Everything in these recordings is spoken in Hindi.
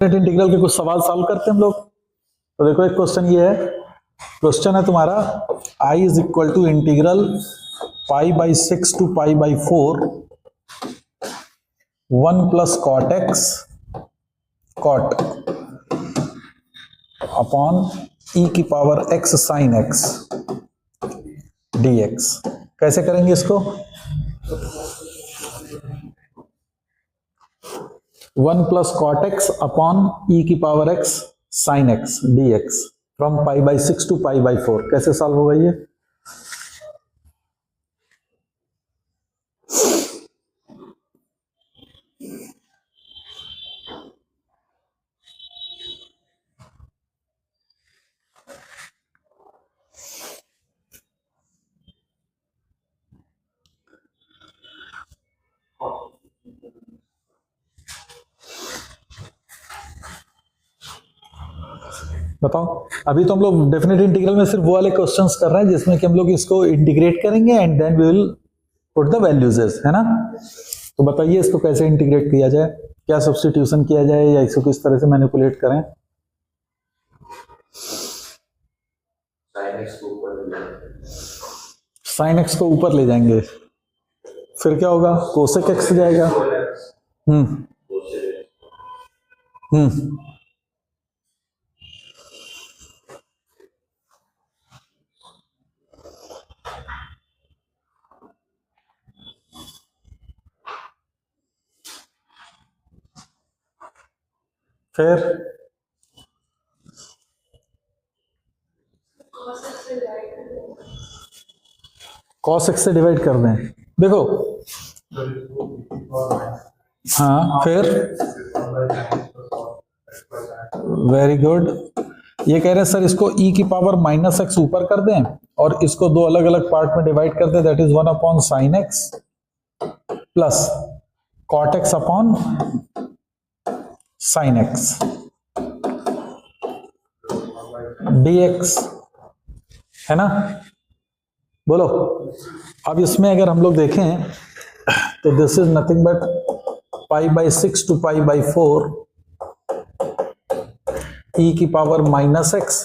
इंटीग्रल के कुछ सवाल सॉल्व करते हैं हम लोग। तो देखो एक क्वेश्चन ये है, क्वेश्चन है तुम्हारा I is equal to integral pi by 6 to pi by 4 1 plus cot X cot upon E की power x sine x dx। कैसे करेंगे इसको? 1 plus cot x upon E की power x sine x dx from pi by 6 to pi by 4। कैसे सॉल्व होगा ये? बताओ। अभी तो हम लोग डेफिनेट इंटीग्रल में सिर्फ वो वाले क्वेश्चंस कर रहे हैं जिसमें कि हम लोग इसको इंटीग्रेट करेंगे and then we will put the values, है ना। तो बताइए इसको कैसे इंटीग्रेट किया जाए, क्या सब्स्टिट्यूशन किया जाए या इसको किस तरह से मैनिपुलेट करें? साइन एक्स को ऊपर ले जाएंगे, फिर क्या होगा? कोसेक एक्स जाएगा। फिर कॉस एक्स से डिवाइड कर दें। देखो हाँ, फिर वेरी गुड। ये कह रहे हैं सर इसको e की पावर माइनस एक्स ऊपर कर दें और इसको दो अलग अलग पार्ट में डिवाइड कर दें, that is 1 upon sine x plus cot x upon sine x dx, है ना। बोलो। अब इसमें अगर हम लोग देखें तो this is nothing but pi by 6 to pi by 4 e की पावर माइनस एक्स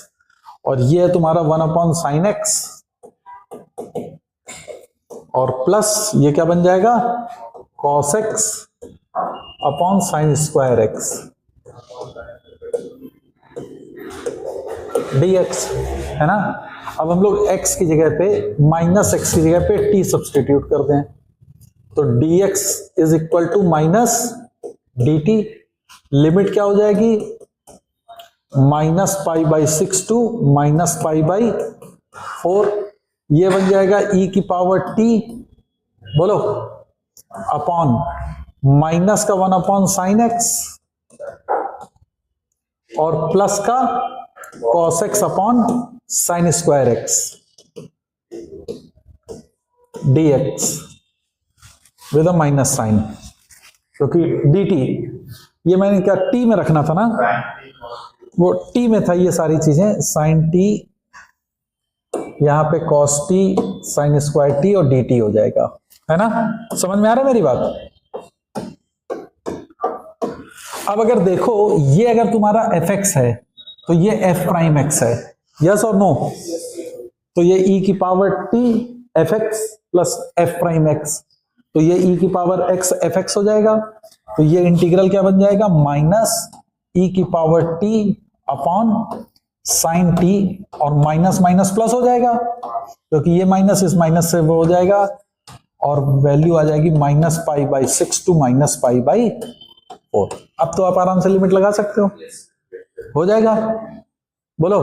और ये है तुम्हारा 1 अपॉन साइन एक्स और प्लस ये क्या बन जाएगा? Cos x upon sine square x dx, है ना। अब हम लोग x की जगह पे माइनस एक्स की जगह पे t सब्सटीट्यूट करते हैं, तो dx is equal to minus dt। Limit क्या हो जाएगी? Minus pi by 6 to minus pi by 4। ये बन जाएगा e की पावर t, बोलो, अपॉन माइनस का 1 अपॉन साइन एक्स और प्लस का cos x upon sine square x dx with a minus sign, क्योंकि dt ये मैंने क्या t में रखना था ना, वो t में था ये सारी चीजें, साइन t यहां पे cos t sine square t और dt हो जाएगा, है ना। समझ में आ रहा है मेरी बात? अब अगर देखो ये अगर तुम्हारा fx है तो ये f प्राइम x है, यस और नो? तो ये e की power t fx plus f prime x, तो ये e की पावर x fx हो जाएगा। तो ये इंटीग्रल क्या बन जाएगा? माइनस e की power t upon sine t और माइनस माइनस प्लस हो जाएगा क्योंकि ये माइनस इस माइनस से वो हो जाएगा और वैल्यू आ जाएगी minus pi by 6 to minus pi by 4। अब तो आप आराम से लिमिट लगा सकते हो जाएगा, बोलो,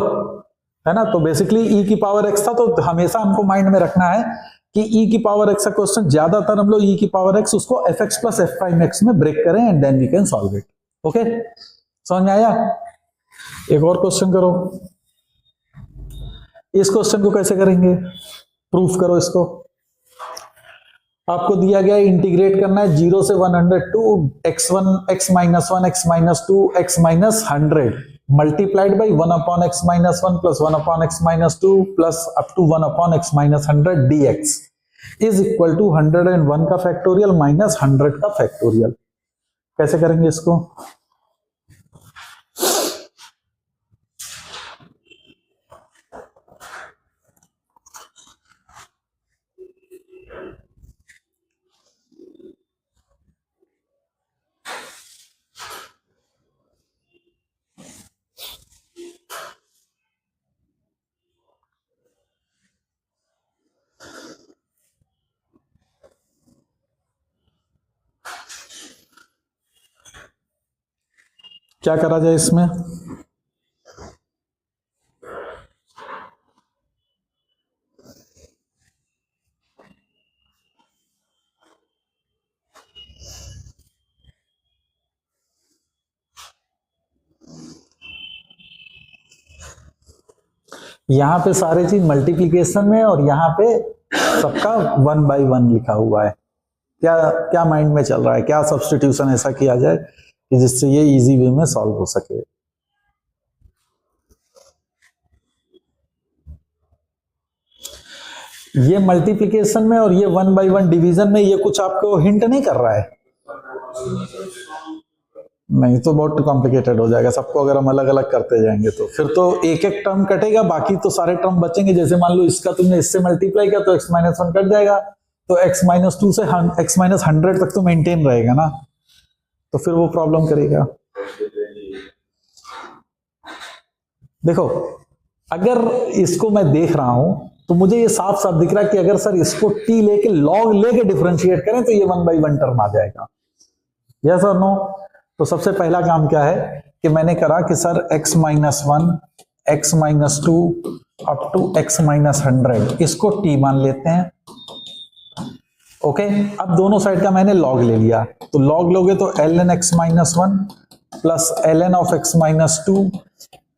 है ना। तो बेसिकली e की पावर x था, तो हमेशा हमको माइंड में रखना है कि e की पावर x का क्वेश्चन ज्यादातर हम लोग e की पावर x उसको fx plus f prime x में ब्रेक करें and then we can solve it. Okay, समझ में आया? एक और क्वेश्चन करो। इस क्वेश्चन को कैसे करेंगे? प्रूफ करो इसको। आपको दिया गया इंटीग्रेट करना है 0 से 102 x1 x minus 1 x minus 2 x minus 100 multiplied by 1 upon x minus 1 plus 1 upon x minus 2 plus up to 1 upon x minus 100 dx is equal to 101 का फैक्टोरियल माइनस 100 का फैक्टोरियल। कैसे करेंगे इसको? क्या करा जाए इसमें? यहां पे सारे चीज मल्टीप्लीकेशन में और यहां पे सबका 1 by 1 लिखा हुआ है। क्या क्या माइंड में चल रहा है? क्या सब्स्टिट्यूशन ऐसा किया जाए कि जिससे ये इजी वे में सॉल्व हो सके? ये मल्टीप्लिकेशन में और ये 1 by 1 डिवीजन में ये कुछ आपको हिंट नहीं कर रहा है? नहीं तो बहुत कॉम्प्लिकेटेड हो जाएगा। सबको अगर हम अलग अलग करते जाएंगे तो फिर तो एक एक टर्म कटेगा, बाकी तो सारे टर्म बचेंगे। जैसे मान लो इसका तुमने इससे मल्टीप्लाई किया तो x-1 कट जाएगा, तो x-2 से x-100 तक तो मेंटेन रहेगा ना, तो फिर वो प्रॉब्लम करेगा। देखो अगर इसको मैं देख रहा हूं तो मुझे ये साफ साफ दिख रहा है कि अगर सर इसको t लेके log लेके डिफरेंशिएट करें तो ये 1 by 1 टर्म आ जाएगा। यस और नो? तो सबसे पहला काम क्या है कि मैंने करा कि sir x-1 x-2 up to x-100 इसको t मान लेते हैं। ओके, अब दोनों साइड का मैंने log ले लिया, तो log लोगे तो ln x-1 plus ln of x-2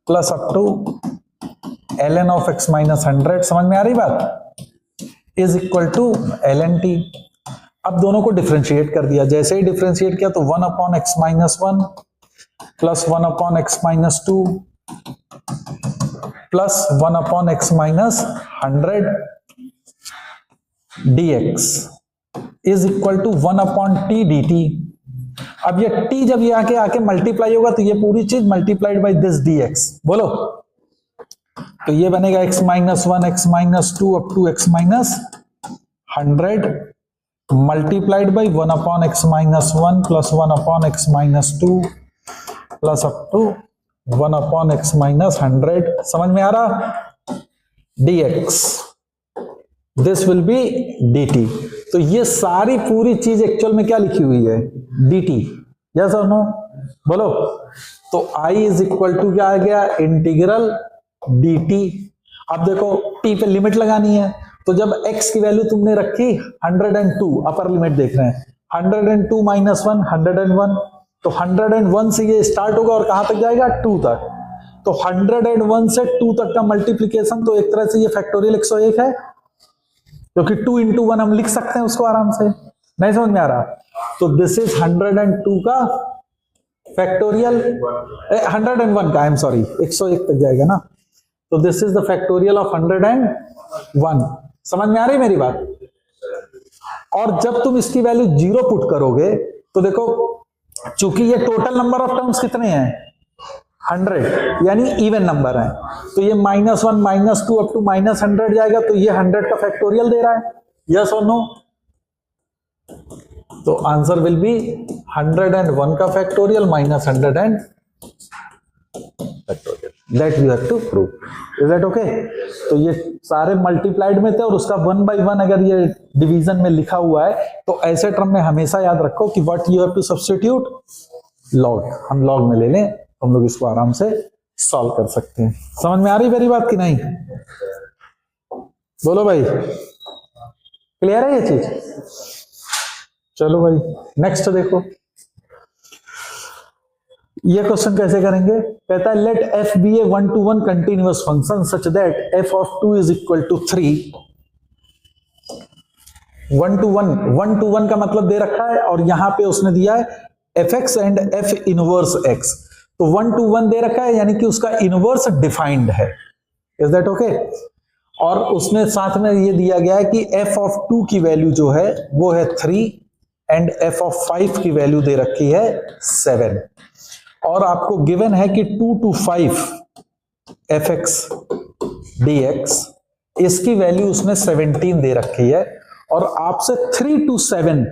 plus up to ln of x-100, समझ में आ रही बात, is equal to ln t। अब दोनों को डिफरेंशिएट कर दिया। जैसे ही डिफरेंशिएट किया तो 1 upon x-1 plus 1 upon x-2 plus 1 upon x-100 dx is equal to 1 upon t dt। अब ये t जब ये आके मल्टीप्लाई होगा तो ये पूरी चीज मल्टीप्लाइड बाय दिस dx, बोलो, तो ये बनेगा x-1 x-2 up to x-100 multiplied by 1 upon x-1 plus 1 upon x-2 plus up to 1 upon x-100, समझ में आ रहा, dx this will be dt। तो ये सारी पूरी चीज एक्चुअल में क्या लिखी हुई है? dt। यस और नो? बोलो। तो I इज इक्वल टू क्या आ गया? Integral dt। अब देखो t पे लिमिट लगानी है, तो जब x की वैल्यू तुमने रखी 102, अपर लिमिट देख रहे हैं, 102 माइनस 1 101, तो 101 से ये स्टार्ट होगा और कहां तक जाएगा? 2 तक। तो 101 से 2 तक का मल्टीप्लीकेशन तो एक तरह से ये फैक्टोरियल 101 है, क्योंकि 2 into 1 हम लिख सकते हैं उसको आराम से। नहीं समझ में आ रहा? तो दिस इज 102 का फैक्टोरियल, 101 का, आई एम सॉरी, 101 तक जाएगा ना, तो this is the factorial of 101। समझ में आ रही मेरी बात? और जब तुम इसकी वैल्यू 0 पुट करोगे तो देखो, चूंकि ये टोटल नंबर ऑफ टर्म्स कितने हैं? 100, यानी इवन नंबर है, तो ये -1 -2 अप टू -100 जाएगा, तो ये 100 का फैक्टोरियल दे रहा है। यस और नो? तो आंसर विल बी 101 का factorial minus 100 and factorial, that you have to prove. Is that okay? तो ये सारे मल्टीप्लाइड में थे और उसका 1 by 1 अगर ये डिवीजन में लिखा हुआ है तो ऐसे टर्म में हमेशा याद रखो कि what you have to substitute? Log. हम लॉग में ले लें, हम लोग इसको आराम से सॉल्व कर सकते हैं। समझ में आ रही मेरी बात कि नहीं? बोलो भाई, क्लियर है ये चीज? चलो भाई नेक्स्ट देखो, ये क्वेश्चन कैसे करेंगे? कहता है let f be a 1-to-1 continuous function such that f of 2 is equal to 3। 1-to-1 का मतलब दे रखा है और यहां पे उसने दिया है fx and f inverse x, तो 1-to-1 दे रखा है यानी कि उसका इनवर्स डिफाइंड है। Is that okay? और उसमें साथ में ये दिया गया है कि f ऑफ 2 की वैल्यू जो है वो है 3 एंड f ऑफ 5 की वैल्यू दे रखी है 7, और आपको गिवन है कि 2 to 5 fx dx, इसकी वैल्यू उसने 17 दे रखी है, और आपसे 3 to 7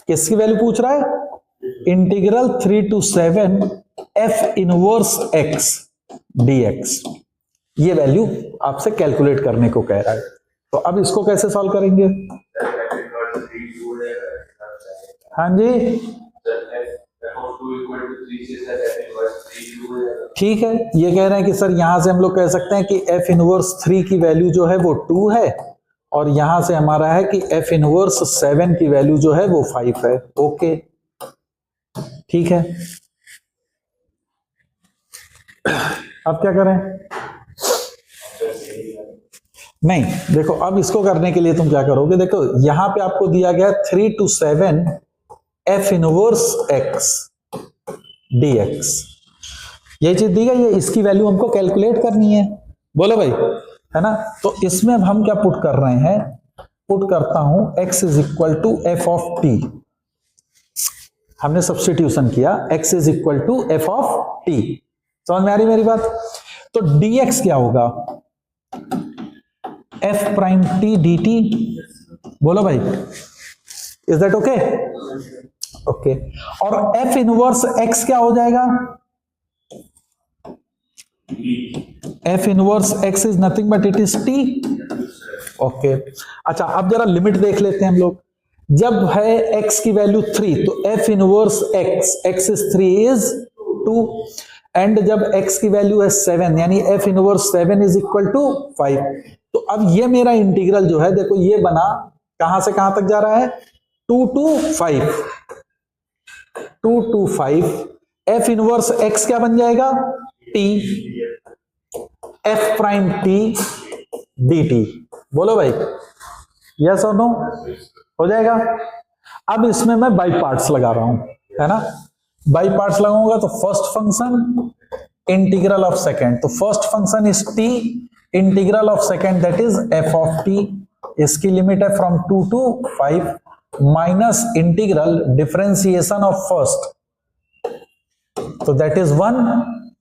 किसकी वैल्यू पूछ रहा है? Integral 3 to 7 f inverse x dx, ये वैल्यू आपसे कैलकुलेट करने को कह रहा है। तो अब इसको कैसे सॉल्व करेंगे? हाँ जी, ठीक है, ये कह रहे हैं कि सर यहां से हम लोग कह सकते हैं कि एफ इनवर्स 3 की वैल्यू जो है वो 2 है, और यहां से हमारा है कि एफ इनवर्स 7 की वैल्यू जो है वो 5 है। ओके, ठीक है। अब क्या करें? नहीं, देखो अब इसको करने के लिए तुम क्या करोगे, देखो यहां पे आपको दिया गया 3 to 7 F inverse x dx, ये चीज दी गई है, इसकी वैल्यू हमको कैलकुलेट करनी है। बोलो भाई, है ना? तो इसमें हम क्या पुट कर रहे हैं, पुट करता हूं x is equal to F of T, हमने सब्स्टिट्यूशन किया, x is equal to F of T. समझ में आ रही मेरी बात? तो dx क्या होगा, F prime T D T. बोलो भाई, इज दैट ओके? ओके, और एफ इनवर्स एक्स क्या हो जाएगा, F inverse x is nothing but it is T. Okay, अच्छा अब जरा लिमिट देख लेते हैं हम लोग। जब है x की वैल्यू 3 तो F inverse x is 3 is 2, and जब x की वैल्यू है 7 यानी F inverse 7 is equal to 5। तो अब ये मेरा इंटीग्रल जो है, देखो ये बना कहां से कहां तक जा रहा है, 2 to 5, 2 to 5, F inverse x क्या बन जाएगा, t, F prime T D T. बोलो भाई, यस और नो, हो जाएगा? अब इसमें मैं बाई पार्ट्स लगा रहा हूं, है ना? बाई पार्ट्स लगाऊंगा तो first function integral of second, तो first function is T, integral of second that is F of T, इसकी लिमिट है from 2 to 5 minus integral differentiation of first, तो दैट इज 1,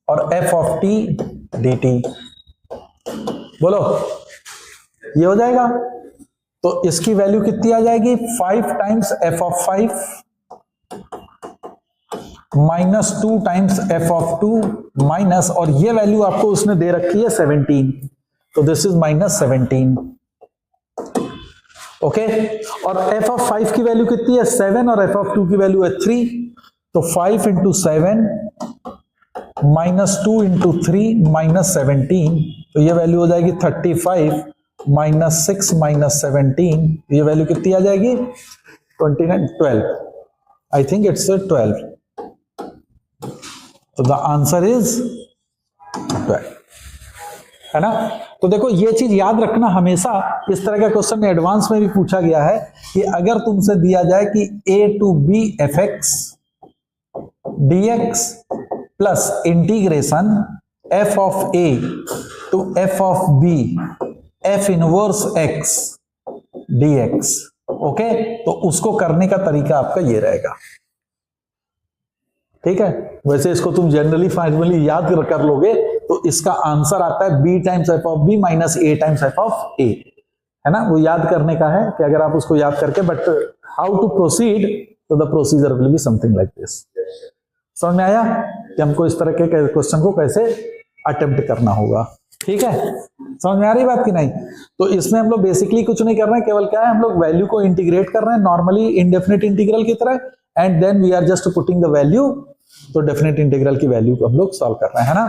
और F of T D T. बोलो, ये हो जाएगा? तो इसकी वैल्यू कितनी आ जाएगी, 5 times F of 5 minus 2 times F of 2 minus, और ये वैल्यू आपको उसने दे रखी है 17, तो दिस इज माइनस 17। ओके, और एफ ऑफ 5 की वैल्यू कितनी है, 7, और एफ ऑफ 2 की वैल्यू है 3, तो 5 इंटू 7 माइनस 2 इंटू 3 माइनस 17, तो ये वैल्यू हो जाएगी 35 माइनस 6 माइनस 17, ये वैल्यू कितनी आ जाएगी, 29, 12, आई थिंक इट्स 12, तो द आंसर इज 12, है ना? तो देखो ये चीज याद रखना हमेशा, इस तरह का क्वेश्चन में एडवांस में भी पूछा गया है कि अगर तुमसे दिया जाए कि a to b F x dx plus integration F of a to F of b F inverse x dx, okay, तो उसको करने का तरीका आपका ये रहेगा। ठीक है, वैसे इसको तुम जनरली फाइनली याद कर लोगे तो इसका आंसर आता है b times F of b minus a times F of a, है ना? वो याद करने का है कि अगर आप उसको याद करके, बट हाउ टू प्रोसीड, तो the procedure will be something like this. समझ में आया कि हमको इस तरह के क्वेश्चन को कैसे अटेम्प्ट करना होगा? ठीक है, समझ में आ रही बात कि नहीं? तो इसमें हम लोग बेसिकली कुछ नहीं कर रहे हैं, केवल क्या है, हम लोग वैल्यू को इंटीग्रेट कर रहे हैं नॉर्मली इंडेफिनिट इंटीग्रल की तरह, and then we are just putting the value, तो डेफिनेट इंटीग्रल की वैल्यू को हम लोग सॉल्व कर रहे हैं, है ना?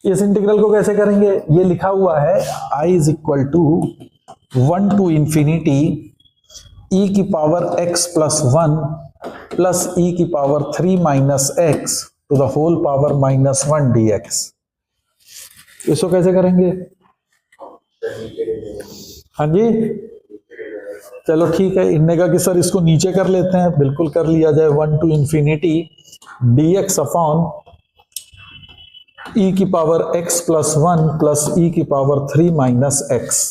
इस इंटीग्रल को कैसे करेंगे, ये लिखा हुआ है i is equal to 1 to infinity e की power x plus 1 plus e की power 3 minus x to the whole power minus 1 dx। इसको कैसे करेंगे? हाँ जी, चलो ठीक है, इनने कहा कि सर इसको नीचे कर लेते हैं, बिल्कुल कर लिया जाए। 1 to infinity dx upon e की power x plus 1 plus e की पावर 3 माइनस x।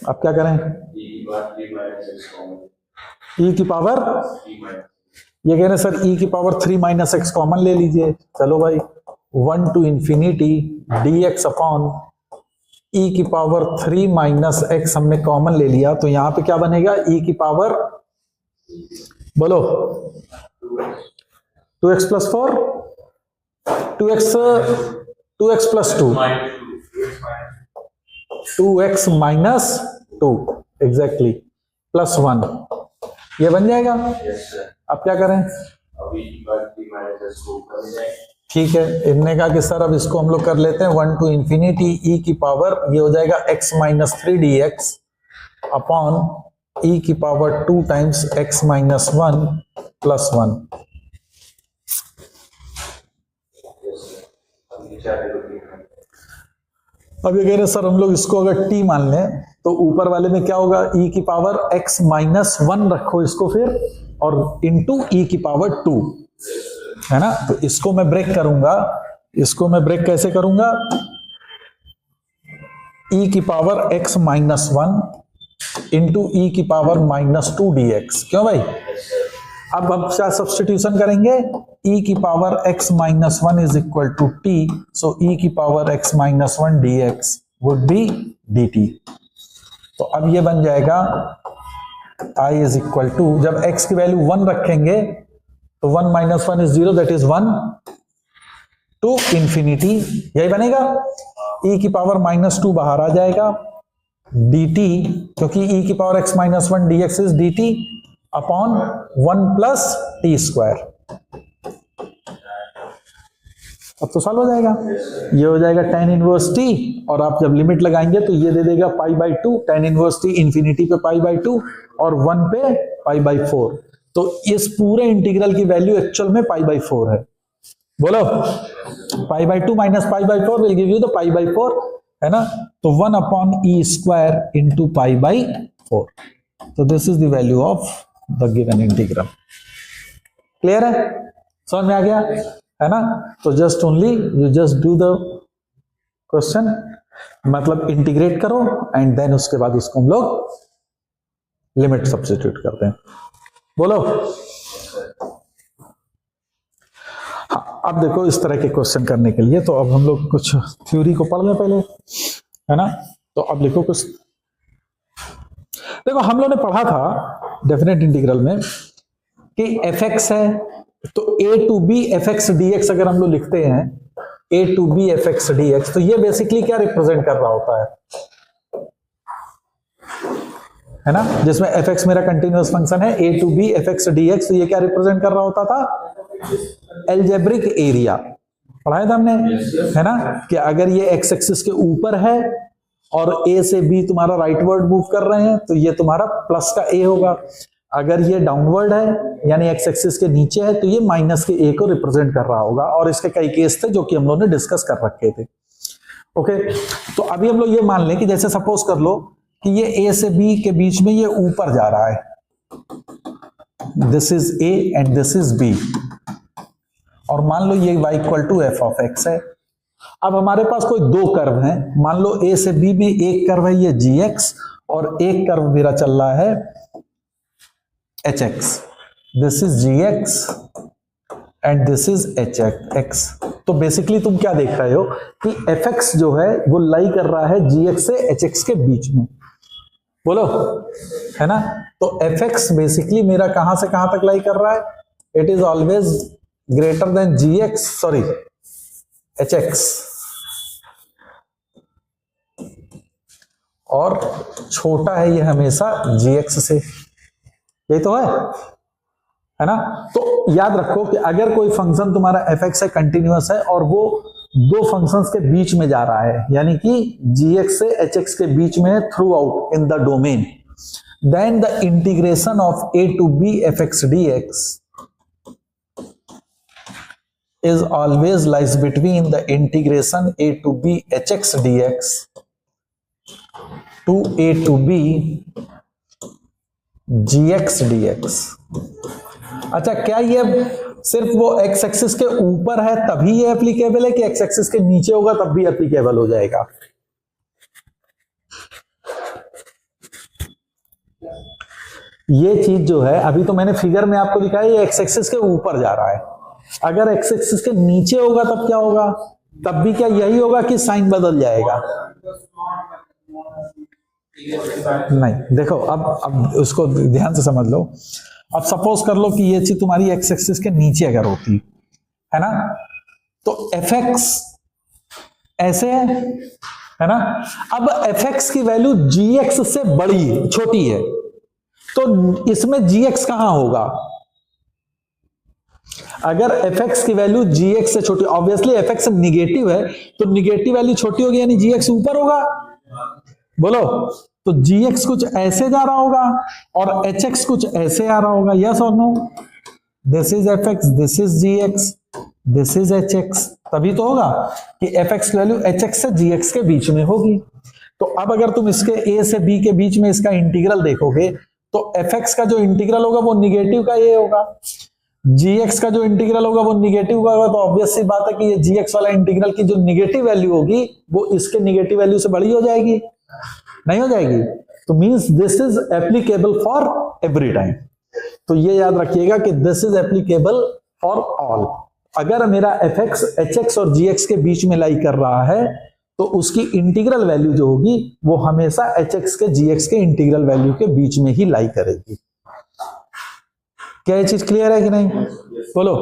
अब क्या करें? e की पावर, ये कह रहे हैं सर e की पावर 3 माइनस x कॉमन ले लीजिए। चलो भाई, 1 to infinity dx upon e की पावर 3 माइनस x हमने कॉमन ले लिया, तो यहां पे क्या बनेगा, e की पावर, बोलो, 2x plus 4, 2x plus 2, 2x minus 2, exactly +1 ये बन जाएगा। अब क्या करें, ठीक है, इनने कहा कि सर अब इसको हम लोग कर लेते हैं 1 to infinity e की पावर, ये हो जाएगा x - 3dx अपॉन e की पावर 2 times x - 1 + 1। अब ये कह रहे सर हम लोग इसको अगर t मान लें तो ऊपर वाले में क्या होगा, e की पावर x - 1 रखो इसको फिर, और इंटू e की पावर 2, है ना। तो इसको मैं ब्रेक करूंगा, इसको मैं ब्रेक कैसे करूंगा, e की पावर x - 1 इंटू e की पावर -2 dx। क्यों भाई, अब हम क्या सब्स्टिट्यूशन करेंगे, e की power x - 1 is equal to t, so e की power x - 1 dx would be dt। तो अब ये बन जाएगा I इज इक्वल टू, जब x की वैल्यू 1 रखेंगे तो 1 - 1 is 0, that is 1 to infinity, यही बनेगा। e की पावर -2 बाहर आ जाएगा, dt, क्योंकि e की power x - 1 dx is dt upon 1 + t²। अब तो सॉल्व हो जाएगा, ये हो जाएगा tan इनवर्स t, और आप जब लिमिट लगाएंगे तो ये दे देगा π/2, tan इनवर्स t इंफिनिटी पे π/2 और 1 पे π/4। तो इस पूरे इंटीग्रल की वैल्यू एक्चुअल में π/4 है। बोलो, π/2 minus π/4 will give you the π/4, है ना। तो 1/e² इंटू π/4। तो this is the value of the given integral. Clear है, समझ में आ गया, है ना। तो just only you just do the question, मतलब इंटीग्रेट करो एंड देन उसके बाद उसको हम लोग लिमिट सब्स्टिट्यूट करते हैं। बोलो, हाँ, अब देखो इस तरह के क्वेश्चन करने के लिए तो अब हम लोग कुछ थ्योरी को पढ़ लें पहले, है ना। तो अब देखो कुछ, देखो हम लोग ने पढ़ा था डेफिनेट इंटीग्रल में कि fx है तो a to b fx dx अगर हम लोग लिखते हैं a to b fx dx, तो ये बेसिकली क्या रिप्रेजेंट कर रहा होता है ना, जिसमें fx मेरा कंटिन्यूअस फंक्शन है, a to b fx dx, तो ये क्या रिप्रेजेंट कर रहा होता था, एल्जेब्रिक एरिया। पढ़ाया था हमने, है ना, कि अगर ये x एक्सिस के ऊपर है और a से b तुम्हारा राइटवर्ड मूव कर रहे हैं तो ये तुम्हारा प्लस का a होगा, अगर ये डाउनवर्ड है यानी एक्स एक्सिस के नीचे है तो ये माइनस के a को रिप्रेजेंट कर रहा होगा। और इसके कई केस थे जो कि हम लोगों ने डिस्कस कर रखे थे। ओके, तो अभी हम लोग ये मान लें कि जैसे सपोज कर लो कि ये a से b के बीच में ये ऊपर जा रहा है, this is a and this is b, और मान लो ये y equal to f of x है। अब हमारे पास कोई दो कर्व हैं, मान लो a से b में एक कर्व है ये gx और एक कर्व मेरा चल रहा है hx, this is gx and this is hx। तो बेसिकली तुम क्या देख रहे हो कि fx जो है वो लाई कर रहा है gx से hx के बीच में, बोलो, है ना। तो fx बेसिकली मेरा कहां से कहां तक लाई कर रहा है, it is always greater than gx, sorry hx, और छोटा है ये हमेशा gx से, यही तो है ना। तो याद रखो कि अगर कोई फंक्शन तुम्हारा fx है, कंटिन्यूअस है, और वो दो फंक्शंस के बीच में जा रहा है यानी कि gx से hx के बीच में है throughout in the domain, then the integration of a to b fx dx is always lies between the integration a to b hx dx to a to b gx dx। अच्छा, क्या ये सिर्फ वो x एक्सिस के ऊपर है तभी ये एप्लीकेबल है कि x एक्सिस के नीचे होगा तब भी एप्लीकेबल हो जाएगा? ये चीज जो है अभी तो मैंने फिगर में आपको दिखाया, ये x एक्सिस के ऊपर जा रहा है, अगर x एक्सिस के नीचे होगा तब क्या होगा, तब भी क्या यही होगा कि साइन बदल जाएगा? नहीं, देखो अब उसको ध्यान से समझ लो। अब सपोज कर लो कि ये चीज तुम्हारी एक्स एक्सिस के नीचे अगर होती है ना, तो fx ऐसे है ना। अब fx की वैल्यू gx से बड़ी छोटी है, तो इसमें gx कहां होगा? अगर fx की वैल्यू gx से छोटी, ऑब्वियसली fx निगेटिव है, तो निगेटिव वैल्यू छोटी होगी यानी gx ऊपर होगा। बोलो, तो gx कुछ ऐसे जा रहा होगा और hx कुछ ऐसे आ रहा होगा, यस और no? This is fx, this is gx, this is hx, तभी तो होगा कि fx वैल्यू hx से gx के बीच में होगी। तो अब अगर तुम इसके a से b के बीच में इसका इंटीग्रल देखोगे तो fx का जो इंटीग्रल होगा वो निगेटिव का a होगा, gx का जो इंटीग्रल होगा वो निगेटिव का होगा। तो ऑब्वियस सी बात है कि ये gx वाला इंटीग्रल की जो निगेटिव वैल्यू होगी वो इसके निगेटिव वैल्यू से बड़ी हो जाएगी, नहीं हो जाएगी? तो means this is applicable for every time. तो ये याद रखिएगा कि this is applicable for all. अगर मेरा fx hx और gx के बीच में लाई कर रहा है तो उसकी इंटीग्रल वैल्यू जो होगी वो हमेशा hx के gx के इंटीग्रल वैल्यू के बीच में ही लाई करेगी। क्या ये चीज क्लियर है कि नहीं? बोलो।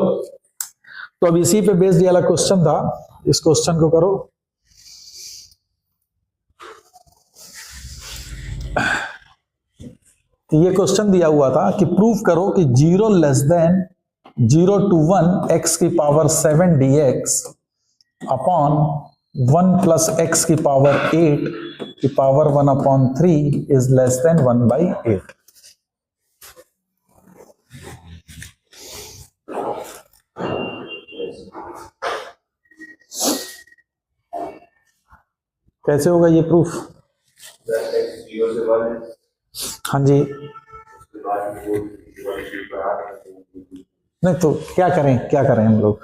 तो अब इसी पे बेस्ड वाला क्वेश्चन था, इस क्वेश्चन को करो। तो ये क्वेश्चन दिया हुआ था कि प्रूव करो कि 0 लेस देन 0 to 1 x की power 7 dx upon 1 plus x की पावर 8 की power 1 upon 3 is less than 1/8। कैसे होगा ये प्रूफ? हाँ जी, नहीं तो क्या करें हम लोग?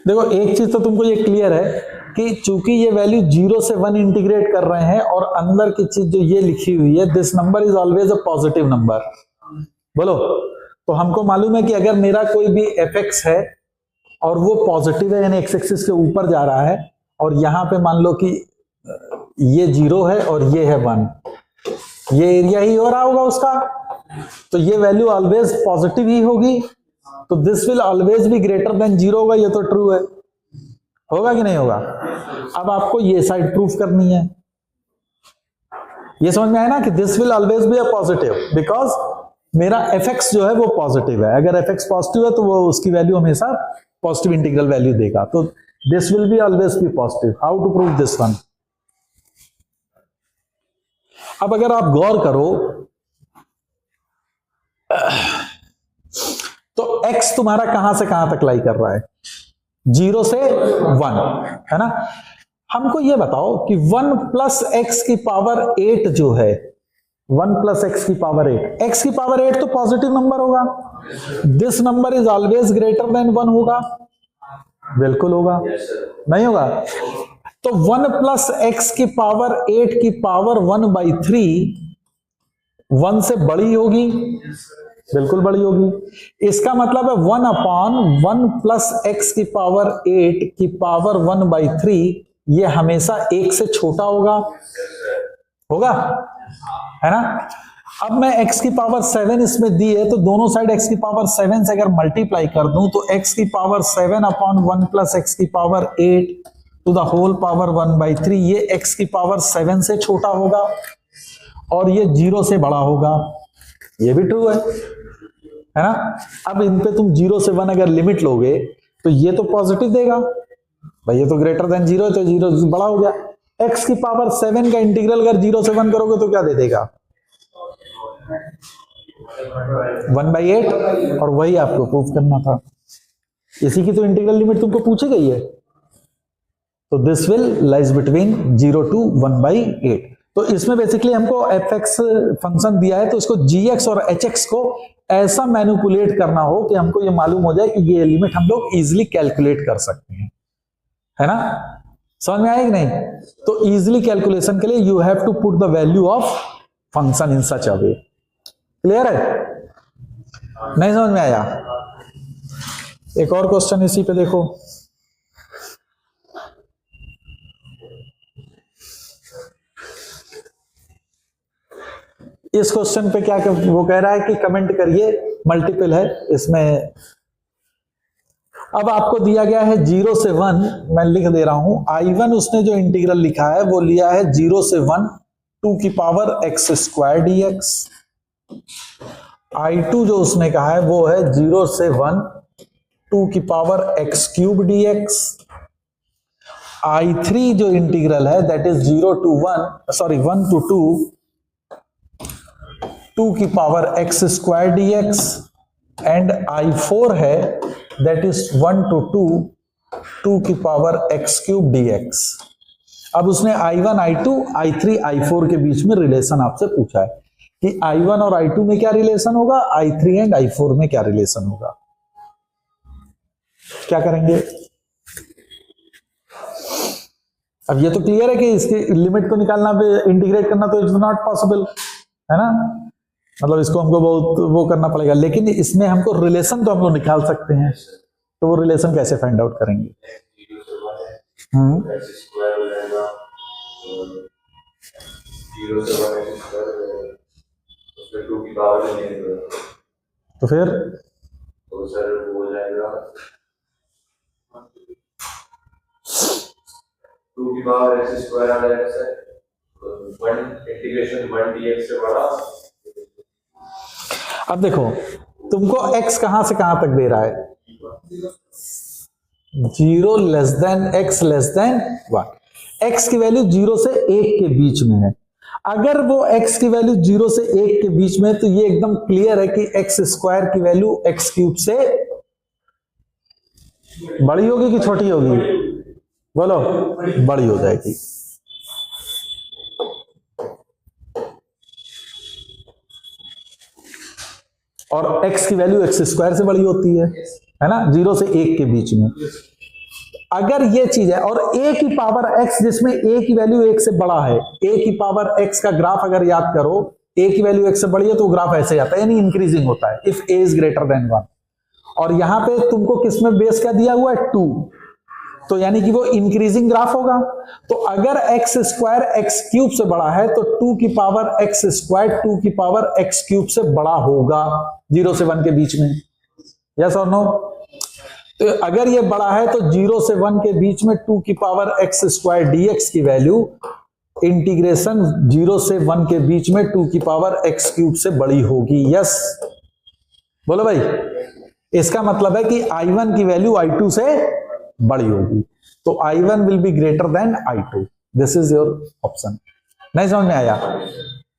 देखो, एक चीज तो तुमको ये क्लियर है कि चूंकि ये वैल्यू 0 से 1 इंटीग्रेट कर रहे हैं और अंदर की चीज जो ये लिखी हुई है, this number is always a positive number. बोलो, तो हमको मालूम है कि अगर मेरा कोई भी fx है और वो पॉजिटिव है यानी एक्स एक्सिस के ऊपर जा रहा है, और यहां पे मान लो कि ये 0 है और ये है 1, ये एरिया ही हो रहा होगा उसका, तो ये वैल्यू ऑलवेज पॉजिटिव ही होगी। तो this will always be greater than 0 होगा, ये तो ट्रू है, होगा कि नहीं होगा? अब आपको ये साइड प्रूफ करनी है। ये समझ में आया ना कि this will always be a positive because मेरा fx जो है वो पॉजिटिव है। अगर fx पॉजिटिव है तो वो उसकी वैल्यू हमेशा पॉजिटिव इंटीग्रल वैल्यू देगा। तो this will be always be positive. How to prove this one? अब अगर आप गौर करो तो x तुम्हारा कहां से कहां तक लाई कर रहा है? 0 से 1, है ना। हमको ये बताओ कि 1 प्लस एक्स की पावर 8 जो है, 1 प्लस एक्स की पावर 8, एक्स की पावर 8 तो पॉजिटिव नंबर होगा, this number is always greater than 1 होगा, बिल्कुल होगा, नहीं होगा? तो 1 प्लस एक्स की पावर 8 की पावर 1/3 1 से बड़ी होगी, बिल्कुल बड़ी होगी। इसका मतलब है 1 अपॉन 1 प्लस एक्स की पावर 8 की पावर 1/3 ये हमेशा 1 से छोटा होगा, होगा, है ना। अब मैं x की पावर 7 इसमें दी है, तो दोनों साइड x की पावर 7 से अगर मल्टीप्लाई कर दूं तो x की पावर 7 अपॉन 1 प्लस एक्स की power 8 to the whole power 1/3 ये x की पावर 7 से छोटा होगा और ये 0 से बड़ा होगा, ये भी ट्रू है ना। अब इन पे तुम 0 से 1 अगर लिमिट लोगे तो ये तो पॉजिटिव देगा भाई, ये तो ग्रेटर देन 0 है तो 0 बड़ा हो गया। x की पावर 7 का इंटीग्रल अगर 0 से 1 करोगे तो क्या दे देगा? 1/8, और वही आपको प्रूफ करना था। इसी की तो इंटीग्रल लिमिट तुमको पूछी गई है। तो this will lies between 0 to 1/8। तो इसमें बेसिकली हमको fx फंक्शन दिया है, तो इसको gx और hx को ऐसा मैनिपुलेट करना हो कि हमको ये मालूम हो जाए कि ये लिमिट हम लोग इजिली कैलकुलेट कर सकते हैं, है ना। समझ में आया कि नहीं? तो इजिली कैलकुलेशन के लिए you have to put the value of function in such a way. Clear है? नहीं समझ में आया? एक और क्वेश्चन इसी पे देखो। इस क्वेश्चन पे क्या वो कह रहा है कि कमेंट करिए, मल्टीपल है इसमें। अब आपको दिया गया है 0 से 1, मैं लिख दे रहा हूं। I1 उसने जो इंटीग्रल लिखा है वो लिया है 0 से 1 2 की power x square dx। I2 जो उसने कहा है वो है 0 से 1 2 की power x cube dx। I3 जो इंटीग्रल है दैट इज 0 to 1 to 2 की power x square dx। And I4 है दैट इज 1 to 2 की पावर x क्यूब dx। अब उसने I1 I2 I3 I4 के बीच में रिलेशन आपसे पूछा है कि I1 और I2 में क्या रिलेशन होगा, I3 एंड I4 में क्या रिलेशन होगा। क्या करेंगे? अब ये तो क्लियर है कि इसकी लिमिट को निकालना, इंटीग्रेट करना तो इट्स नॉट पॉसिबल, है ना। मतलब इसको हमको बहुत वो करना पड़ेगा, लेकिन इसमें हमको रिलेशन तो हम लोग निकाल सकते हैं। तो वो रिलेशन कैसे फाइंड आउट करेंगे? तो फिर तो सर वो हो जाएगा 2 की पावर x स्क्वायर आ जाएगा सर, 1 इंटीग्रेशन 1 dx से बड़ा। अब देखो तुमको x कहां से कहां तक दे रहा है, 0 less than x less than 1। x की वैल्यू 0 से 1 के बीच में है। अगर वो x की वैल्यू 0 से 1 के बीच में है तो ये एकदम क्लियर है कि x स्क्वायर की वैल्यू x क्यूब से बड़ी होगी कि छोटी होगी? बोलो, बड़ी हो जाएगी। और x की वैल्यू x स्क्वायर से बड़ी होती है ना, 0 से 1 के बीच में। अगर ये चीज है और a की पावर x जिसमें a की वैल्यू 1 से बड़ा है, a की पावर x का ग्राफ अगर याद करो, a की वैल्यू 1 से बड़ी है तो ग्राफ ऐसे जाता है, यानी इंक्रीजिंग होता है if a is greater than 1। और यहां पे तुमको किसमें बेस क्या दिया हुआ है, 2, तो यानी कि वो इंक्रीजिंग ग्राफ होगा। तो अगर x स्क्वायर x क्यूब से बड़ा है तो 2 की पावर x स्क्वायर 2 की पावर x क्यूब से बड़ा होगा 0 से 1 के बीच में। यस और नो? तो अगर ये बड़ा है तो 0 से 1 के बीच में 2 की पावर x स्क्वायर dx की वैल्यू इंटीग्रेशन 0 से 1 के बीच में 2 की पावर x क्यूब से बड़ी होगी। यस बोलो भाई। इसका मतलब है कि I1 की वैल्यू I2 से बड़ी होगी, तो I1 will be greater than I2। This is your option. नहीं समझ में आया?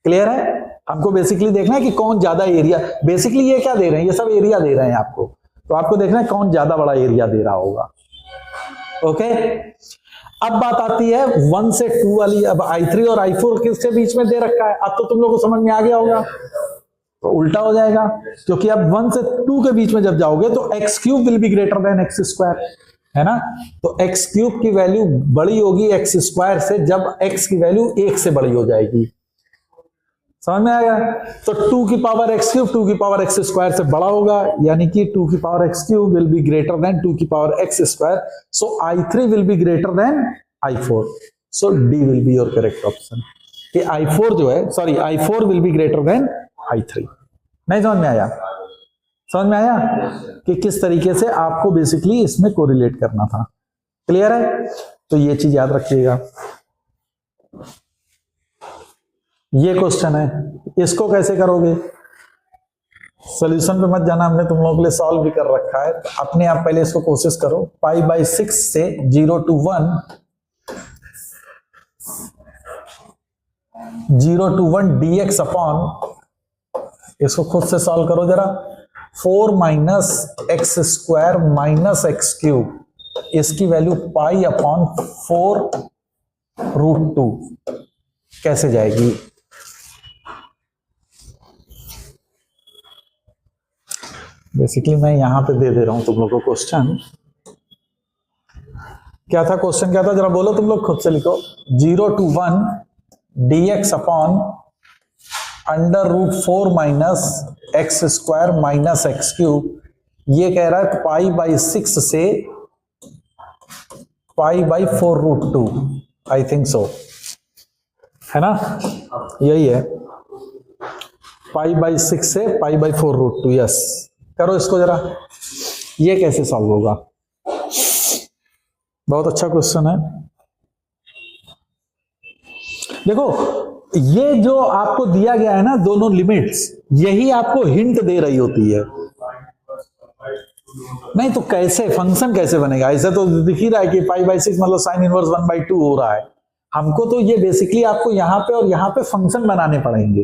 क्लियर है? हमको बेसिकली देखना है कि कौन ज्यादा एरिया, बेसिकली ये क्या दे रहे हैं, ये सब एरिया दे रहे हैं आपको, तो आपको देखना है कौन ज्यादा बड़ा एरिया दे रहा होगा। ओके, अब बात आती है 1 से 2 वाली। अब I3 और I4 किसके बीच में दे रखा है, अब तो तुम लोगों को समझ में आ गया होगा। तो उल्टा हो जाएगा, क्योंकि अब 1 से 2 के बीच में जब जाओगे तो x cube will be greater than x square, है ना। तो x क्यूब की वैल्यू बड़ी होगी x स्क्वायर से जब x की वैल्यू 1 से बड़ी हो जाएगी। समझ में आया? तो 2 की पावर x क्यूब 2 की पावर x स्क्वायर से बड़ा होगा, यानी कि 2 की power x cube will be greater than 2 की power x square. So I3 will be greater than I4। So D will be your correct option. कि I4 जो है, sorry, I4 will be greater than I3। नहीं समझ में आया? समझ में आया कि किस तरीके से आपको बेसिकली इसमें कोरिलेट करना था। क्लियर है? तो ये चीज याद रखिएगा। ये क्वेश्चन है, इसको कैसे करोगे? सॉल्यूशन पे मत जाना, हमने तुम लोगों के लिए सॉल्व भी कर रखा है। तो अपने आप पहले इसको कोशिश करो। π/6 से 0 to 1 dx अपॉन, इसको खुद से सॉल्व करो जरा। 4 minus x square minus x cube, इसकी वैल्यू π/4√2 कैसे जाएगी? बेसिकली मैं यहां पे दे रहा हूं तुम लोग को क्वेश्चन। क्या था क्वेश्चन, क्या था जरा बोलो, तुम लोग खुद से लिखो। 0 to 1 dx upon √4 minus x square minus x cube. ये कह रहा है π/6 से π/4√2, आई थिंक सो, है ना, यही है। π/6 से π/4√2। यस, करो इसको जरा, ये कैसे सॉल्व होगा? बहुत अच्छा क्वेश्चन है। देखो, ये जो आपको दिया गया है ना दोनों लिमिट्स, यही आपको हिंट दे रही होती है। नहीं तो कैसे फंक्शन कैसे बनेगा? ऐसा तो दिख ही रहा है कि π/6 मतलब साइन इनवर्स 1/2 हो रहा है। हमको तो ये बेसिकली आपको यहां पे और यहां पे फंक्शन बनाने पड़ेंगे,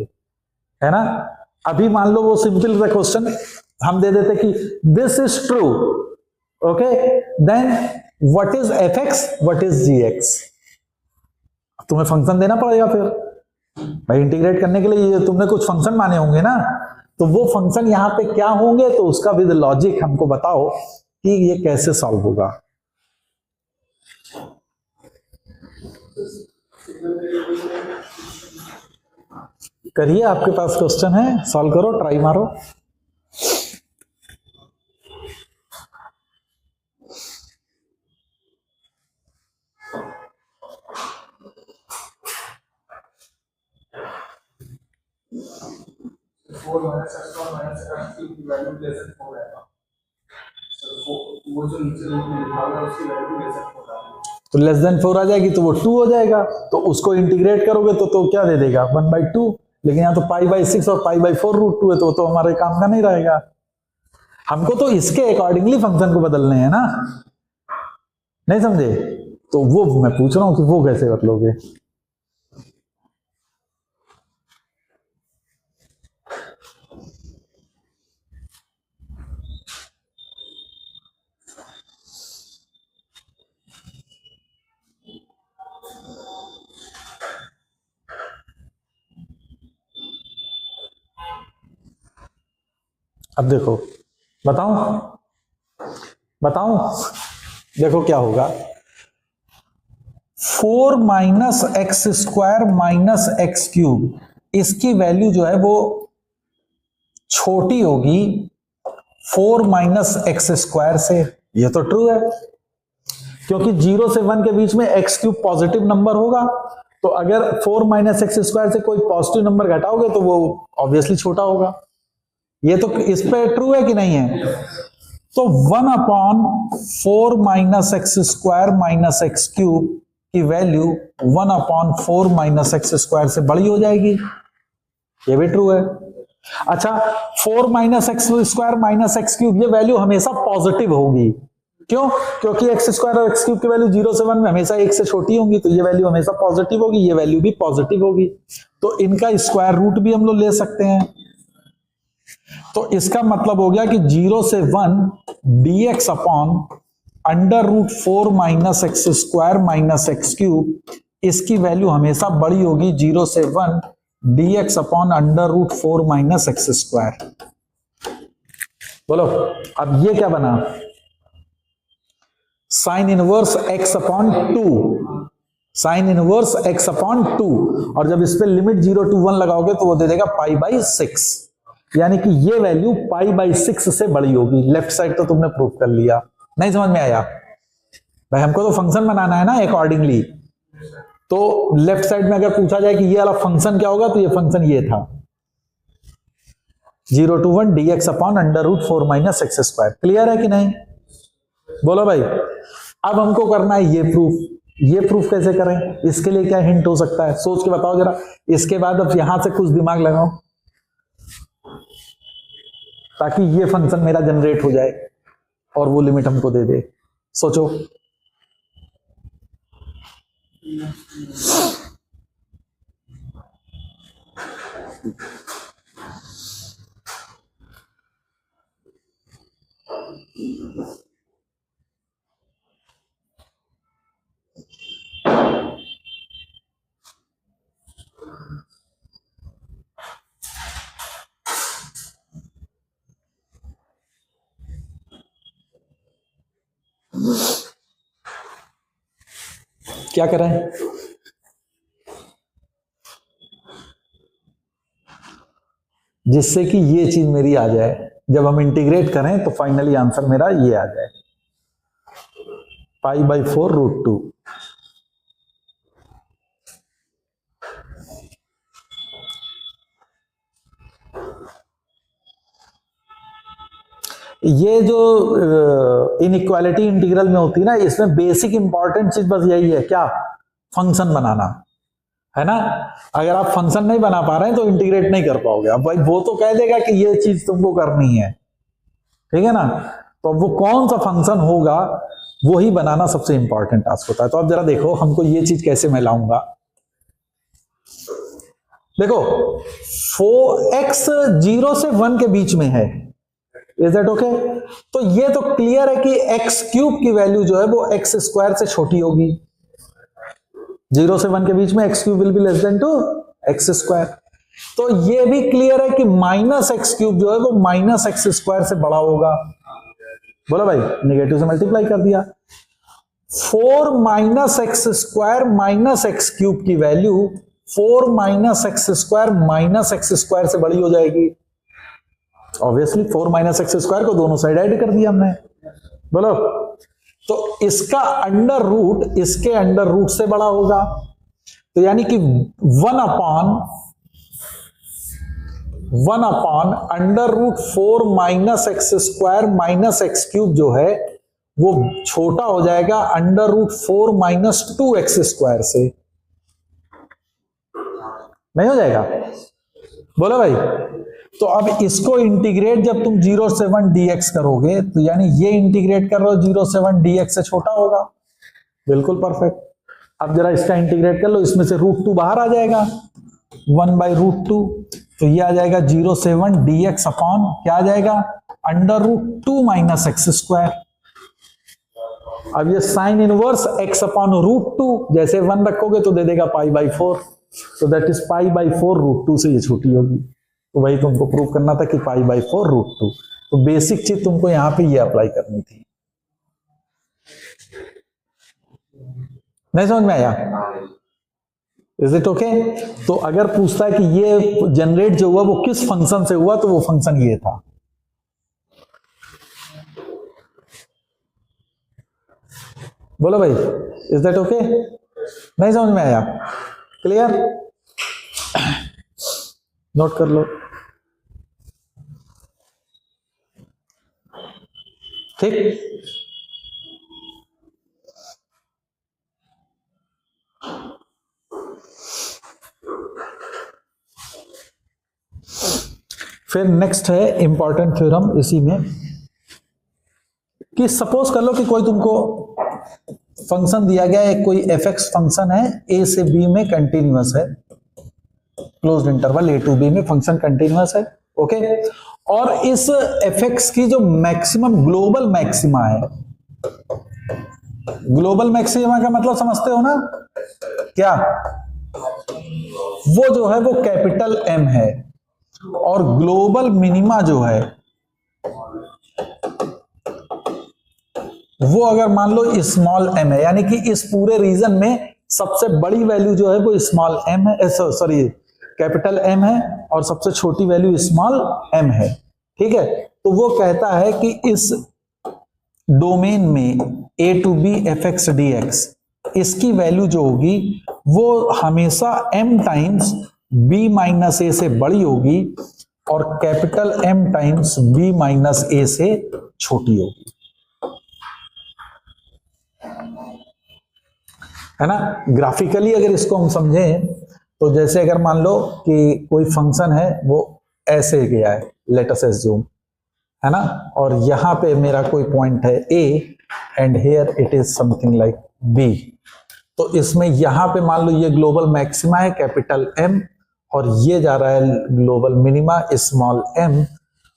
है ना। अभी मान लो वो सिंपल सा क्वेश्चन हम दे देते कि this is true, okay, then what is f(x), what is g(x)। तुम्हें फंक्शन देना पड़ेगा फिर भाई, इंटीग्रेट करने के लिए तुमने कुछ फंक्शन माने होंगे ना, तो वो फंक्शन यहां पे क्या होंगे, तो उसका विद लॉजिक हमको बताओ कि ये कैसे सॉल्व होगा। करिए, आपके पास क्वेश्चन है, सॉल्व करो, ट्राई मारो। वो जो नीचे रूट में लिखा हुआ है उसकी वैल्यू लेस देन 4 है। तो लेस देन 4 आ जाएगी तो वो 2 हो जाएगा, तो उसको इंटीग्रेट करोगे तो क्या दे देगा 1/2। लेकिन यहाँ तो π/6 और π/4√2 है, तो हमारे काम का नहीं रहेगा। हमको तो इसके अकॉर्डिंगली फंक्शन को बदलने हैं ना, नहीं समझे? तो वो मैं पूछ रहा हूं कि वो कैसे बदलोगे। अब देखो, बताऊं, देखो क्या होगा। 4 - x² - x³, इसकी वैल्यू जो है वो छोटी होगी 4 - x² से। ये तो ट्रू है, क्योंकि 0 से 1 के बीच में x³ पॉजिटिव नंबर होगा, तो अगर 4 - x² से कोई पॉजिटिव नंबर घटाओगे तो वो ऑब्वियसली छोटा होगा। ये तो इस पे ट्रू है कि नहीं है? तो 1/4 - x² - x³ की वैल्यू 1/4 - x² से बड़ी हो जाएगी, ये भी ट्रू है। अच्छा, 4 - x² - x³ ये वैल्यू हमेशा पॉजिटिव होगी, क्यों? क्योंकि x² और x³ की वैल्यू 0 से 1 में हमेशा 1 से छोटी होंगी, तो ये वैल्यू हमेशा पॉजिटिव होगी, ये वैल्यू भी पॉजिटिव होगी, तो इनका स्क्वायर रूट भी हम लोग ले सकते हैं। तो इसका मतलब हो गया कि 0 से 1 dx अपॉन √4 - x² - x³, इसकी वैल्यू हमेशा बड़ी होगी 0 से 1 dx अपॉन √4 - x²। बोलो, अब ये क्या बना? Sine inverse x upon 2, sine inverse x upon 2, और जब इस पे लिमिट 0 to 1 लगाओगे तो वो दे देगा π/6, यानी कि ये वैल्यू π/6 से बड़ी होगी। लेफ्ट साइड तो तुमने प्रूव कर लिया, नहीं समझ में आया भाई? हमको तो फंक्शन बनाना है ना अकॉर्डिंगली, तो लेफ्ट साइड में अगर पूछा जाए कि ये वाला फंक्शन क्या होगा, तो ये फंक्शन ये था 0 to 1 dx upon √4 - x²। Clear है कि नहीं? बोलो भाई। अब हमको करना है ये प्रूफ। ये प्रूफ कैसे करें? इसके लिए क्या हिंट हो सकता है, सोच के बताओ जरा। इसके बाद अब यहां से कुछ दिमाग लगाओ ताकि ये फंक्शन मेरा जनरेट हो जाए और वो लिमिट हमको दे दे। सोचो। क्या करें? जिससे कि ये चीज मेरी आ जाए, जब हम इंटीग्रेट करें तो फाइनली आंसर मेरा ये आ जाए π/4√2। ये जो इनइक्वालिटी इंटीग्रल में होती है ना, इसमें बेसिक इंपॉर्टेंट चीज बस यही है, क्या? फंक्शन बनाना, है ना। अगर आप फंक्शन नहीं बना पा रहे हैं तो इंटीग्रेट नहीं कर पाओगे। अब भाई वो तो कह देगा कि ये चीज तुमको करनी है, ठीक है ना। तो अब वो कौन सा फंक्शन होगा वो ही बनाना सबसे इंपॉर्टेंट टास्क होता है। तो अब जरा देखो हमको ये चीज कैसे मैं लाऊंगा। देखो 4x 0 से 1 के बीच में है, इज दैट ओके? तो ये तो क्लियर है कि x क्यूब की वैल्यू जो है वो x स्क्वायर से छोटी होगी। 0 से 1 के बीच में x cube will be less than two x square. तो ये भी क्लियर है कि माइनस एक्स क्यूब जो है वो माइनस एक्स स्क्वायर से बड़ा होगा। बोलो भाई, नेगेटिव से मल्टीप्लाई कर दिया। 4 minus x square minus x cube की value 4 minus x square minus x square से बड़ी हो जाएगी। ऑब्वियसली 4 माइनस एक्स स्क्वायर को दोनों साइड ऐड कर दिया हमने। बोलो, तो इसका अंडर रूट इसके अंडर रूट से बड़ा होगा। तो यानी कि 1 upon under root 4 minus x square minus x cube जो है वो छोटा हो जाएगा under root 4 minus 2 x square से। नहीं हो जाएगा? बोलो भाई। तो अब इसको इंटीग्रेट जब तुम 0 से 1 dx करोगे तो यानी ये इंटीग्रेट कर रहे हो 0 से 1 dx से छोटा होगा। बिल्कुल परफेक्ट। अब जरा इसका इंटीग्रेट कर लो, इसमें से √2 बाहर आ जाएगा, 1/√2। तो ये आ जाएगा 0 से 1 dx अपॉन क्या आ जाएगा? Under root 2 minus x square. अब ये साइन इनवर्स x अपॉन √2, जैसे 1 रखोगे तो दे देगा π/4। तो दैट इज π/4 √2 से ये छोटी होगी। तो वही तुमको प्रूव करना था कि π/4 √2। तो बेसिक चीज तुमको यहां पे ये अप्लाई करनी थी। नहीं समझ में आया? Is it okay? तो अगर पूछता है कि ये जनरेट जो हुआ वो किस फंक्शन से हुआ, तो वो फंक्शन ये था। बोलो भाई, इज दैट ओके? नहीं समझ में आया? क्लियर? नोट कर लो, ठीक। फिर नेक्स्ट है इंपॉर्टेंट थ्योरम इसी में, कि सपोज कर लो कि कोई तुमको फंक्शन दिया गया है, कोई fx फंक्शन है, a से b में कंटिन्यूअस है, closed interval a to b में फंक्शन कंटिन्यूअस है, ओके। और इस fx की जो मैक्सिमम ग्लोबल मैक्सिमा है, ग्लोबल मैक्सिमा का मतलब समझते हो ना क्या? वो जो है वो कैपिटल M है, और ग्लोबल मिनिमा जो है वो अगर मान लो स्मॉल m है, यानी कि इस पूरे रीजन में सबसे बड़ी वैल्यू जो है वो स्मॉल m है, सॉरी कैपिटल M है, और सबसे छोटी वैल्यू स्मॉल m है, ठीक है। तो वो कहता है कि इस डोमेन में a to b fx dx इसकी वैल्यू जो होगी वो हमेशा m times b minus a से बड़ी होगी और capital M times b minus a से छोटी होगी, है ना। ग्राफिकली अगर इसको हम समझें तो जैसे अगर मान लो कि कोई फंक्शन है वो ऐसे गया है, लेट अस अज्यूम, है ना, और यहां पे मेरा कोई पॉइंट है a and here it is something like b। तो इसमें यहां पे मान लो ये ग्लोबल मैक्सिमा है कैपिटल M, और ये जा रहा है ग्लोबल मिनिमा स्मॉल m।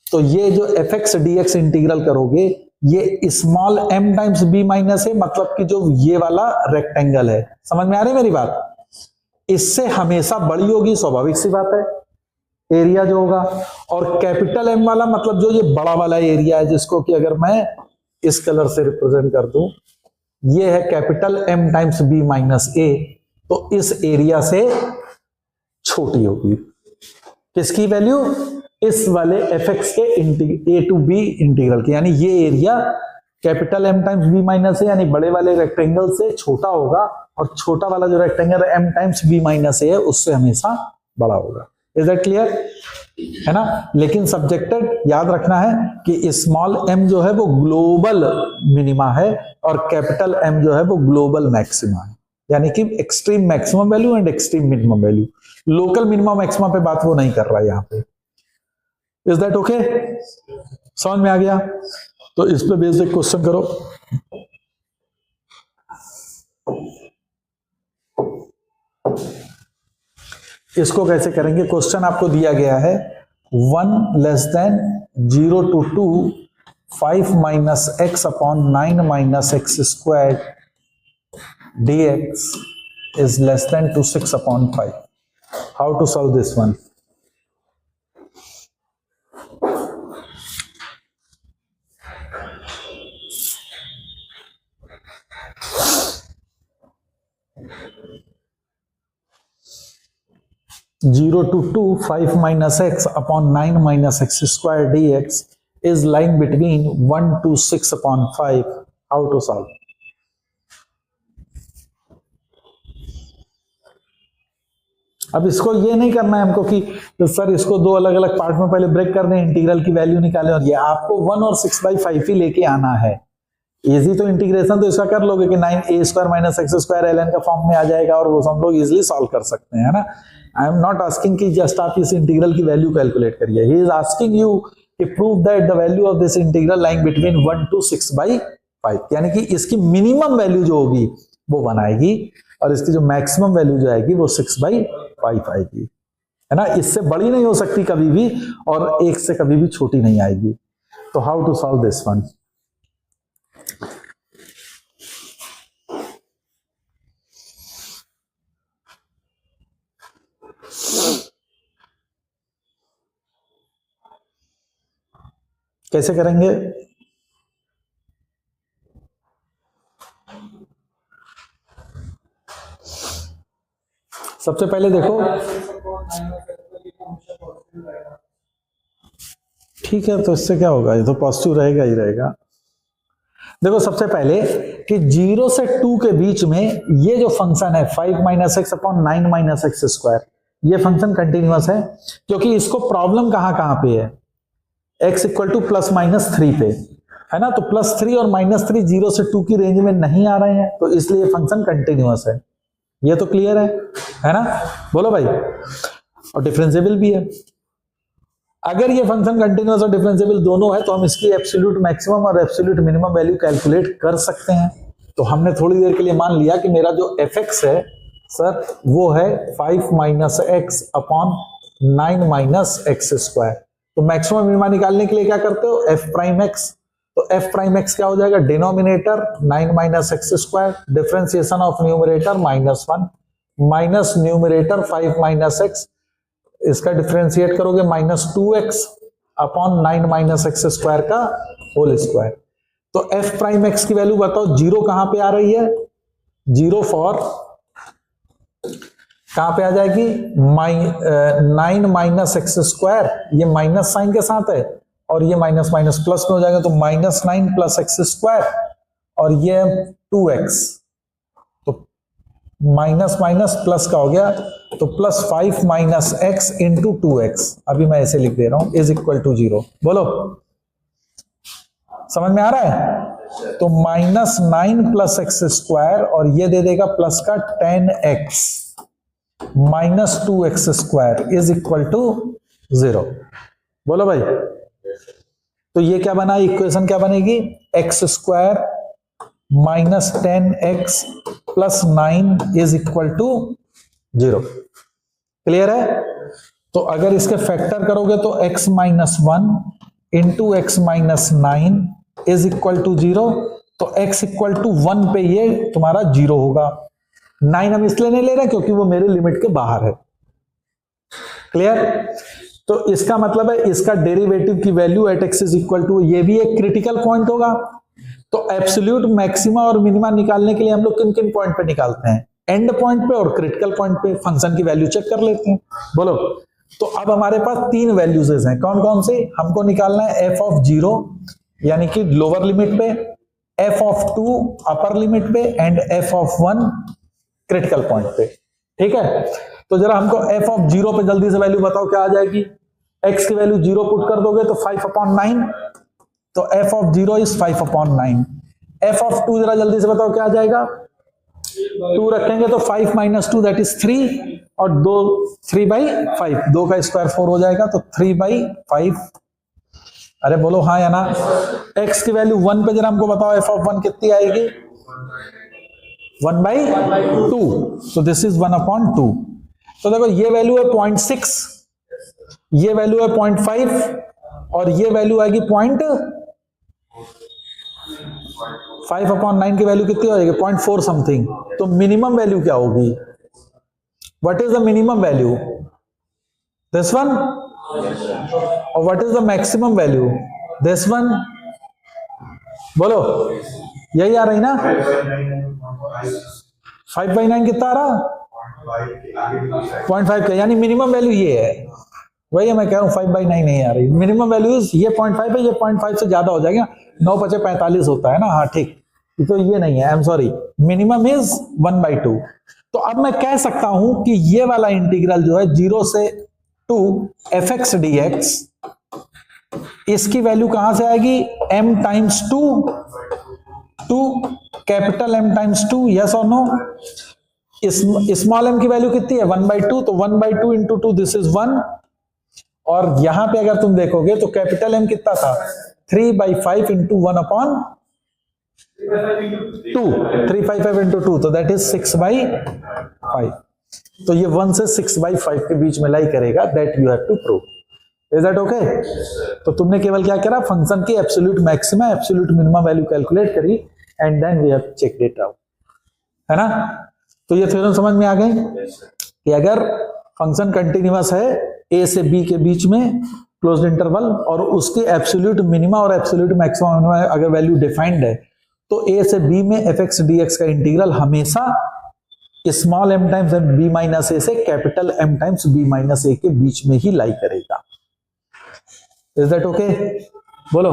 तो ये जो fx dx इंटीग्रल करोगे ये small m times b minus है, मतलब कि जो ये वाला रेक्टेंगल है, समझ में आ रही मेरी बात? इससे हमेशा बड़ी होगी, स्वाभाविक सी बात है, एरिया जो होगा। और कैपिटल M वाला मतलब जो ये बड़ा वाला एरिया है, जिसको कि अगर मैं इस कलर से रिप्रेजेंट कर दूं, ये है capital M times b minus a, तो इस एरिया से छोटी होगी किसकी वैल्यू? इस वाले fx के a to b इंटीग्रल की, यानी ये area capital M times b minus a यानी बड़े वाले रेक्टेंगल से छोटा होगा, और छोटा वाला जो rectangle M times b minus a है उससे हमेशा बड़ा होगा। Is that clear? है ना? लेकिन सब्जेक्टेड याद रखना है कि स्मॉल m जो है वो ग्लोबल मिनिमा है और कैपिटल M जो है वो ग्लोबल मैक्सिमा है, यानी कि extreme maximum value and extreme minimum value. Local minimum maxima पे बात वो नहीं कर रहा है यहाँ पे। Is that okay? समझ में आ गया? तो इस पे बेसिक क्वेश्चन करो। इसको कैसे करेंगे? क्वेश्चन आपको दिया गया है 1 less than 0 to 2 5 minus x upon 9 minus x squared dx is less than to 6 upon 5. How to solve this one? Zero to 2 5 minus x upon 9 minus x square dx is lying between 1 to 6 upon 5. How to solve? अब इसको ये नहीं करना है हमको कि तो सर इसको दो अलग अलग पार्ट में पहले ब्रेक कर दें, इंटीग्रल की वैल्यू निकालें, और ये आपको 1 और 6/5 ही लेके आना है। इजी तो इंटीग्रेशन तो इसका कर लोगे कि 9a² माइनस x² ln का फॉर्म में आ जाएगा और वो हम लोग इजिली सॉल्व कर सकते हैं, है ना? आई एम नॉट आस्किंग कि जस्ट आप इस इंटीग्रल की वैल्यू कैलकुलेट करिए। ही इज आस्किंग यू कि prove that the value of this integral lying between 1 to 6/5, यानी कि इसकी मिनिमम वैल्यू जो होगी वो 1 आएगी और इसकी जो मैक्सिमम वैल्यू जो आएगी वो 6/5 आएगी, है ना? इससे बड़ी नहीं हो सकती कभी भी और 1 से कभी भी छोटी नहीं आएगी। तो how to solve this one? कैसे करेंगे? सबसे पहले देखो, ठीक है, तो इससे क्या होगा? ये तो पॉजिटिव रहेगा ही रहेगा। देखो सबसे पहले कि 0 से 2 के बीच में ये जो फंक्शन है 5 minus x upon 9 minus x², ये फंक्शन कंटिन्यूअस है, क्योंकि इसको प्रॉब्लम कहां पे है? x इक्वल टू ±3 पे, है ना? तो +3 और -3 0 से 2 की रेंज में नहीं आ रहे हैं, तो इसलिए फंक्शन कंटिन्यूअस है। ये तो क्लियर है ना? बोलो भाई। और डिफरेंशिएबल भी है। अगर ये फंक्शन कंटिन्यूअस और डिफरेंशिएबल दोनों है तो हम इसकी एब्सोल्यूट मैक्सिमम और एब्सोल्यूट मिनिमम वैल्यू कैलकुलेट कर सकते हैं। तो हमने थोड़ी देर के लिए मान लिया कि मेरा जो fx है सर वो है 5 minus x upon 9 minus x²। तो मैक्सिमम मिनिमा निकालने के लिए क्या करते हो? f'(x). तो f'(x) क्या हो जाएगा? Denominator 9 minus x², differentiation of numerator -1 minus numerator 5 minus x, इसका डिफरेंशिएट करोगे -2x अपॉन 9 minus x² का होल स्क्वायर। तो f'(x) की वैल्यू बताओ, 0 कहां पे आ रही है? 0 फॉर कहां पे आ जाएगी? 9 minus x², ये माइनस साइन के साथ है और ये माइनस माइनस प्लस में हो जाएगा, तो -9 + x² और ये 2x, तो माइनस माइनस प्लस का हो गया, तो +5 minus x into 2x, अभी मैं ऐसे लिख दे रहा हूं, इज इक्वल टू 0। बोलो समझ में आ रहा है? तो -9 + x² और ये दे देगा प्लस का 10x -2x² is equal to 0। बोलो भाई। तो ये क्या बना? इक्वेशन क्या बनेगी? x² - 10x + 9 is equal to 0। Clear है? तो अगर इसके फैक्टर करोगे तो x - 1 into x - 9 is equal to 0। तो x इक्वल टू 1 पे ये तुम्हारा 0 होगा। 9 हम इसलिए नहीं ले रहे क्योंकि वो मेरे लिमिट के बाहर है। क्लियर? तो इसका मतलब है इसका डेरिवेटिव की value at x is equal to, ये भी एक क्रिटिकल पॉइंट होगा। तो एब्सोल्यूट मैक्सिमा और मिनिमा निकालने के लिए हम लोग किन किन पॉइंट पे निकालते हैं? एंड पॉइंट पे और क्रिटिकल पॉइंट पे फंक्शन की वैल्यू चेक कर लेते हैं। बोलो। तो अब हमारे पास 3 वैल्यूज हैं, कौन कौन से? हमको निकालना है f(0) यानी कि लोअर लिमिट पे, f(2) अपर लिमिट पे एंड f(1) क्रिटिकल पॉइंट पे। ठीक है? तो जरा हमको f ऑफ 0 पे जल्दी से वैल्यू बताओ क्या आ जाएगी। x की वैल्यू 0 पुट कर दोगे तो 5/9, तो f of 0 is 5/9। f of 2 जरा जल्दी से बताओ क्या आ जाएगा। 2 रखेंगे तो 5 - 2 दैट इज 3, और 2 3/5, 2 का स्क्वायर 4 हो जाएगा, तो 3/5। अरे बोलो हाँ या ना। x की वैल्यू 1 पे जरा हमको बताओ f ऑफ 1 कितनी आएगी। 1/2, तो दिस इज 1/2। तो देखो ये वैल्यू है 0.6, ये वैल्यू है 0.5, और ये वैल्यू आएगी 5/9 की वैल्यू कितनी हो जाएगी 0.4 समथिंग। तो मिनिमम वैल्यू क्या होगी। What is the minimum value, this one, और what is the maximum value, this one. बोलो यही आ रही ना। 5/9 कितना आ रहा 0.5 का, यानी मिनिमम वैल्यू ये है। वही मैं कह रहा हूं 5/9 नहीं आ रही, मिनिमम वैल्यू ये 0.5 है, ये 0.5 से ज्यादा हो जाएगा। 9×5 = 45 होता है ना। हाँ ठीक, तो ये नहीं है, I am sorry, minimum is 1/2। तो अब मैं कह सकता हूं कि ये वाला इंटीग्रल जो है 0 से 2 fx dx, इसकी वैल्यू कहां से आएगी, m × 2 कैपिटल M × 2, यस और नो। स्मॉल m की वैल्यू कितनी है 1/2, तो 1/2 × 2 दिस इज 1, और यहां पे अगर तुम देखोगे तो कैपिटल M कितना था 3/5 × 1/2, 3/5 × 2, तो दैट इज 6/5। तो ये 1 से 6/5 के बीच में लाई करेगा, that you have to prove. Is that okay. तो तुमने केवल क्या करा, फंक्शन की absolute maxima absolute minimum value calculate करी, and then we have checked it out, है ना। तो ये थ्योरम समझ में आ गई कि अगर फंक्शन कंटिन्यूअस है a से b के बीच में क्लोज्ड इंटरवल, और उसके एब्सोल्यूट मिनिमा और एब्सोल्यूट मैक्सिमा अगर वैल्यू डिफाइंड है, तो a से b में fx dx का इंटीग्रल हमेशा small m times b - a से capital M times b - a के बीच में ही लाई करेगा। Is that okay. बोलो।